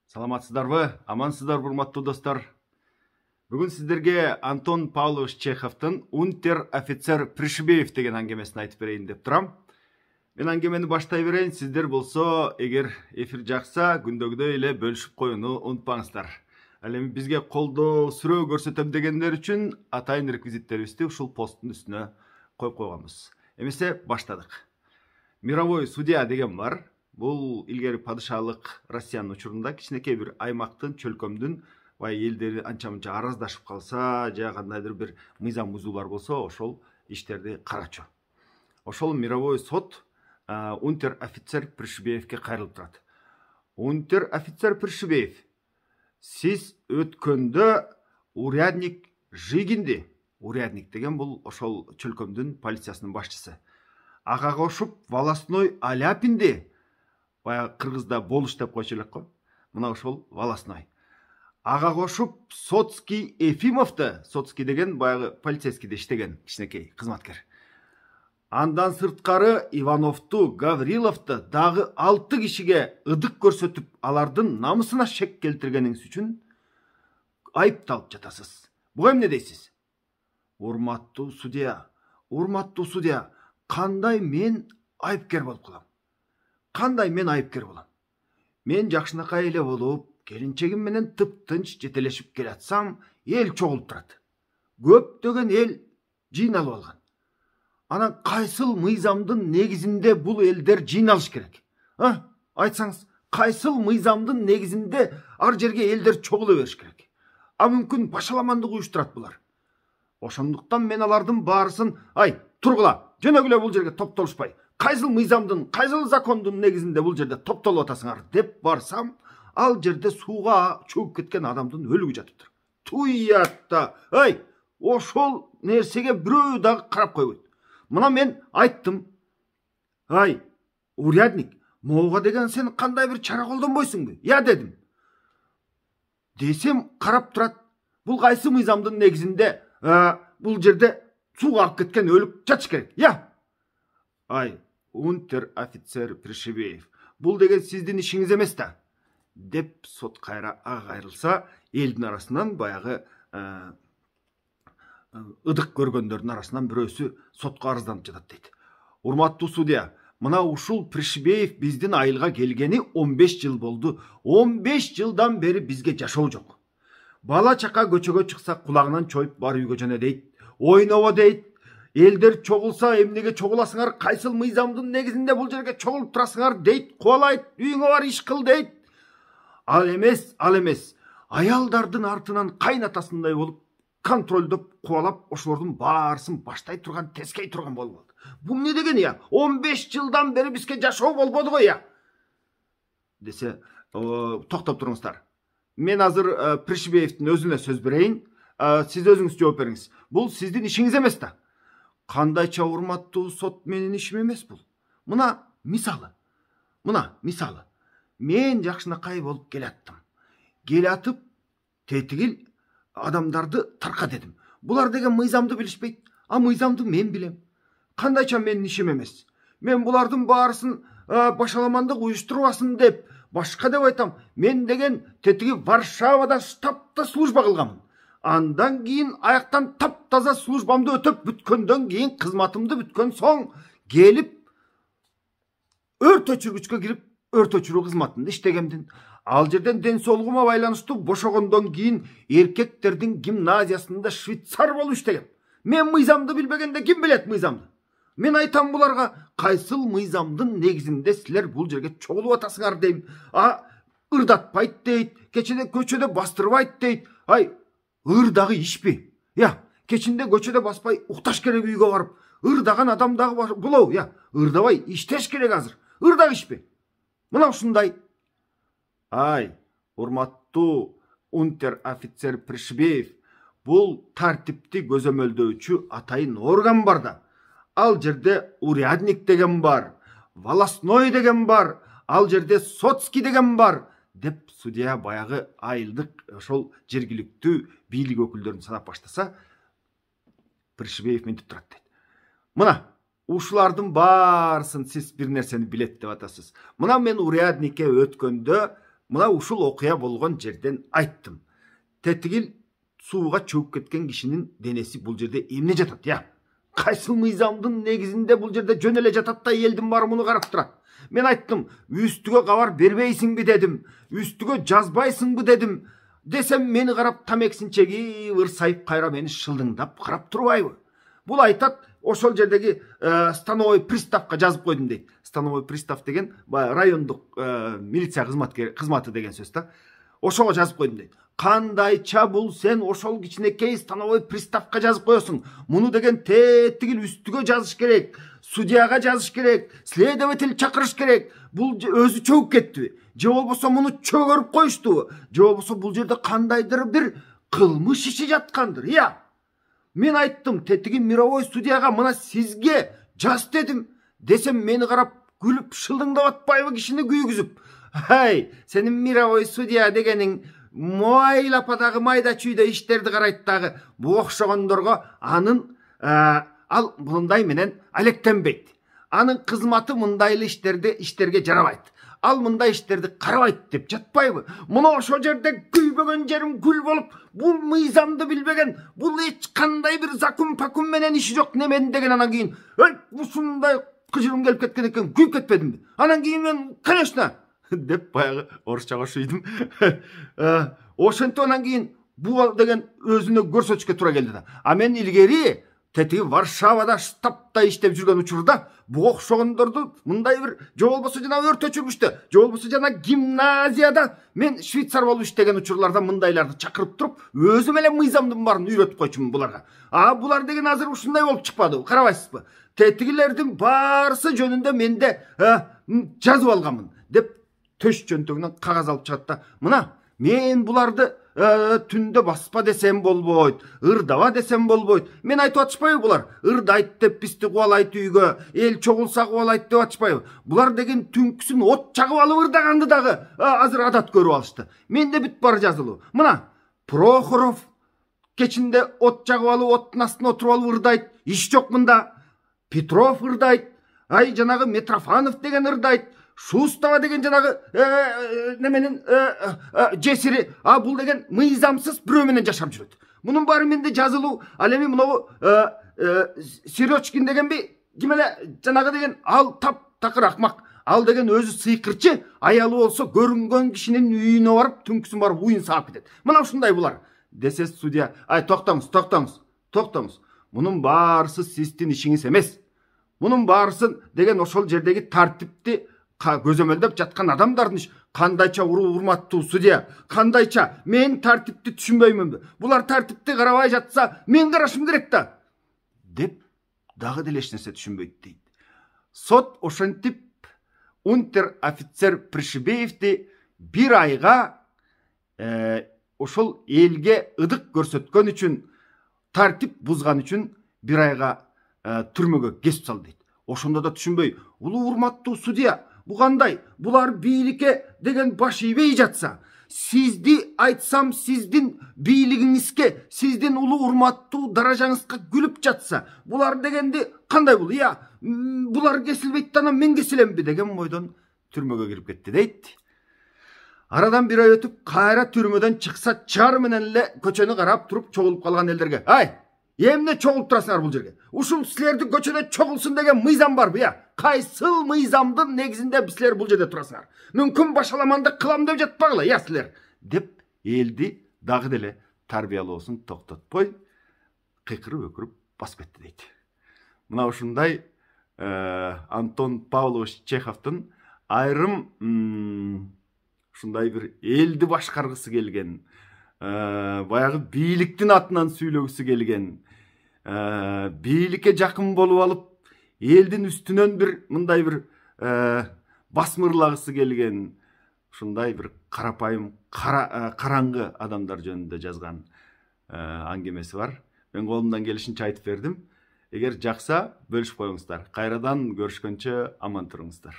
Саламатсыздарбы, амансыздар урматтуу достор. Бүгүн сиздерге Антон Павлович Чеховдун «Унтер-офицер Пришибеев» деген аңгемесин айтып берейин деп турам. Мен аңгемени баштай берейин, сиздер болсо, эгер эфир жакса, күндөгүдөй эле бөлүшүп коюуну унутпаңыздар. Ал эми бизге колдоо, сүрөө көрсөтөм дегендер үчүн атайын реквизиттерибизди ушул посттун үстүнө коюп койгонбуз. Эмесе баштадык. Мировой судья деген бар. Бул илгери падышалык Россиянын учурунда кичинекей бир аймактын, чөлкөмдүн элдери анча-мынча араздашып калса, же кандайдыр бир мыйзам бузуулар болсо, ошол иштерди карачу. Ошол мировой сот унтер-офицер Пришибеевке кайрылып турат. Унтер-офицер Пришибеев, сиз өткөндө урядник Жигинди, урядник деген бул ошол чөлкөмдүн полициясынын башчысы, ага кошуп волостной Аляпинди, баягы кыргызда болуш деп койчу элек го, мына ошол волостной, ага кошуп Соцкий Ефимовду, Соцкий деген баягы полицейскийде иштеген кичинекей кызматкер, андан сырткары Ивановду, Гавриловду дагы 6 кишиге ыдык көрсөтүп, алардын намысына шек келтиргениңиз үчүн айыпталып жатасыз. Буга эмне дейсиз? Урматтуу судья, кандай мен айыпкер болуп калам? Кандай мен айыпкер болам? Мен жакшынакай эле болуп, келинчегим менен тыптынч жетелешип келатсам, эл чогулуп турат. Көптөгөн эл жыйналып алган. Анан кайсыл мыйзамдын негизинде бул элдер жыйналыш керек? Айтсаңыз, кайсыл мыйзамдын негизинде ар жерге элдер чогула бериш керек? Мүмкүн башаламандык уюштурат булар. Ошондуктан мен алардын баарысын, тургула, жөнөгүлө бул жерге топтолушпай, кайсыл мыйзамдын, кайсыл закондун негизинде бул жерде топтолуп атасыңар деп барсам, ал жерде сууга чөгүп кеткен адамдын өлүгү жатыптыр. Туйятта, ошол нерсеге бирөө дагы карап койбойт. Мына мен айттым, урядник, могуга деген сен кандай бир чара колдонбойсуңбу? Я дедим. Десем карап турат, бул кайсы мыйзамдын негизинде бул жерде сууга агып кеткен өлүк жатыш керек? Я? Унтер-офицер Пришибеев, бул деген сиздин ишиңиз эмес да, деп сот кайра ага кайрылса, элдин арасынан баягы ыдык көргөндөрдүн арасынан бирөөсү сотко арызданып жатат дейт. Урматтуу судья, мына ушул Пришибеев биздин айылга келгени 15 жыл болду. 15 жылдан бери бизге жашоо жок. Бала чака көчөгө чыкса, кулагынан чоюп бар үйгө жөнө дейт. Ойнобо дейт. Элдер чогулса, эмнеге чогуласыңар, кайсыл мыйзамдын негизинде бул жерге чогулуп турасыңар дейт, кубалайт, үйүңө бар иш кыл дейт. Ал эмес. Аялдардын артынан кайнатасындай болуп, контролдоп, кубалап, ошолордун баарысын баштай турган, тескей турган болуп алды. Бул эмне деген я? 15 жылдан бери бизге жашоо болбоду го я? Десе, токтоп туруңуздар. Мен азыр Пришибеевдин өзүнө сөз берейин. Сиз өзүңүз жооп бериңиз. Бул сиздин ишиңиз эмес да. Кандайча урматтуу сот, менин ишим эмес бул. Мына мисалы. Мен жакшынакай болуп келаттым. Келатып, тетигил адамдарды тарка дедим. Булар деген мыйзамды билишпейт. Мыйзамды мен билем. Кандайча менин ишим эмес. Мен булардын баарысын башаламандык уюштурбасын деп, башка деп айтам. Мен деген тетиги Варшавада штабта служба кылганмын. Андан кийин аяктан таптаза службамды өтөп бүткөндөн кийин, кызматымды бүткөн соң келип өрт өчүргүчкө кирип, өрт өчүрүү кызматында иштегемдин. Ал жерден ден соолугума байланыштуу бошогондон кийин эркектердин гимназиясында швейцар болуп иштегем. Мен мыйзамды билбегенде ким билет мыйзамды? Мен айтам буларга, кайсыл мыйзамдын негизинде силер бул жерге чогулуп атасыңар дейм. Ырдатпайт дейт, кечеде көчөдө бастырбайт дейт. Ыр дагы ишпи? Кечинде көчөдө баспай укташ керек үйгө барып, ырдаган адам дагы булау, ырдабай иштеш керек азыр. Ыр дагы ишпи? Мына ушундай. Урматтуу унтер-офицер Пришибеев, бул тартипти көзөмөлдөөчү атайын орган бар да. Ал жерде урядник деген бар, волостной деген бар, ал жерде Соцкий деген бар, деп судья баягы айылдык ошол жергиликтүү бийлик өкүлдөрүн санап баштаса, Пришибеев мынтип турат дейт. Мына, ушулардын баарысын сиз бир нерсени билет деп атасыз. Мына мен урядникке өткөндө мына ушул окуя болгон жерден айттым. Тетигил сууга чөгүп кеткен кишинин денеси бул жерде эмне жатат, я? Кайсыл мыйзамдын негизинде бул жерде жөн эле жатат да элдин баары муну карап турат? Мен айттым, үстүгө кабар бербейсиңби дедим, үстүгө жазбайсыңбы дедим. Десем мени карап тамексин чегип ырсайып кайра мени шылдыңдап карап турбайбы? Бул айтат, ошол жердеги становой приставка жазып койдум дейт. Становой пристав деген райондук милиция кызматы деген сөз да. Ошого жазып койдум дейт. Кандайча бул сен ошол кичинекей становой приставка жазып коесуң? Муну деген тетигил үстүгө жазыш керек, судьяга жазыш керек, следователь чакырыш керек. Бул өзү чөгүп кеттиби? Же болбосо муну чөгөрүп коюштубу? Же болбосо бул жерде кандайдыр бир кылмыш иши жаткандыр, я? Мен айттым, тетиги мировой судьяга мына сизге жаз дедим. Десем мени карап күлүп шылдыңдап атпайбы кишини күйгүзүп? Ай, сенин мировой судья дегениң мойлападагы майда чүйдө иштерди карайт дагы. Бу окшогондорго анын ал мындай менен алектенбейт. Анын кызматы мындайлы иштерге жарабайт. Ал мындай иштерди карабайт деп жатпайбы? Мына ошо жерде күйбөгөн жерим күл болуп, бул мыйзамды билбеген, бул эч кандай бир закон пакун менен иши жок немен деген анан кийин, ушундай кыжырым келип кеткен экен, күйүп кетпедимби? Анан кийин мен, конечно, деп баягы орусчага шуйдум. Ошентип анан кийин бул деген өзүнө көрсөтүшкө туура келди да. А мен илгери тетиги Варшавада штабта иштеп жүргөн учурда бу окшогондорду мындай бир же болбосо жана өрт өчүргүчтө, же болбосо жана гимназияда мен швейцар болуп иштеген учурларда мындайларды чакырып туруп, өзүм эле мыйзамдын баарын үйрөтүп койчумун буларга. А булар деген азыр ушундай болуп чыкпадыбы? Карабайсызбы? Тетигилердин баарысы жөнүндө менде жазып алганмын деп төш жөнтөгүнөн кагаз алып чыгат да, мына мен буларды түндө баспа десем болбойт, ырдаба десем болбойт. Мен айтып атышпайбы булар? Ырдайт деп бизди кубалайт үйгө, эл чогулса кубалайт деп атышпайбы? Булар деген түнкүсүн от чагып алып ырдаганды дагы азыр адат көрүп алышты. Менде бүт бар жазылуу. Мына Прохоров кечинде от жагып алып оттун астына отуруп алып ырдайт. Иш жок мында. Петров ырдайт. Ай жанагы Митрофанов деген ырдайт. Шустава деген жанагы неменин жесири, бул деген мыйзамсыз бирөө менен жашап жүрөт. Мунун баары менде жазылуу. Ал эми мынагу Серёчкин дегенби, ким эле жанагы деген ал таптакыр акмак. Ал деген өзү сыйкырчы, аялы болсо көрүнгөн кишинин үйүнө барып, түнкүсүн барып уюн саап кетет. Мына ушундай булар. Десе судья, ай токтоңуз. Мунун баарысы сиздин ишиңиз эмес. Мунун баарысын деген ошол жердеги тартипти көзөмөлдөп жаткан адамдардын иш. Кандайча урматтуу судья, кандайча мен тартипти түшүнбөймүнбү? Булар тартипти карабай жатса, мен карашым керек да. Деп дагы деле эч нерсе түшүнбөйт дейт. Сот ошентип унтер офицер Пришибеевди бир айга ошол элге ыдык көрсөткөн үчүн, тартип бузган үчүн бир айга түрмөгө кесип салды дейт. Ошондо да түшүнбөй, улуу урматтуу судья, бу кандай? Булар бийликке деген баш ийбей жатса, сизди айтсам сиздин бийлигиңизге, сиздин улуу урматтуу даражаңызга күлүп жатса, булар дегенди кандай бул? Я, булар кесилбейт да мен кесилемби деген бойдон түрмөгө кирип кетти дейт. Арадан бир ай өтүп, кайра түрмөдөн чыкса, чыгар менен эле көчөнү карап туруп чогулуп калган элдерге, ай, эмне чогулуп турасыңар бул жерге? Ушул силердин көчөдө чогулсун деген мыйзам барбы, я? Кайсыл мыйзамдын негизинде силер бул жерде турасыңар? Мүмкүн башаламандык кылам деп жатпагыла, я силер? Деп элди дагы деле тарбиялоосун токтотпой, кыйкырып өкүрүп басып кетти дейт. Мына ушундай Антон Павлович Чеховдун айрым ушундай бир элди башкаргысы келген, баягы бийликтин атынан сүйлөгүсү келген, бийликке жакын болуп алып, элдин үстүнөн бир мындай бир басмырлагысы келген, ушундай бир карапайым, караңгы адамдар жөнүндө жазган аңгемеси бар. Мен колумдан келишинче айтып бердим. Эгер жакса бөлүшүп коюңуздар. Кайрадан көрүшкөнчө аман туруңуздар.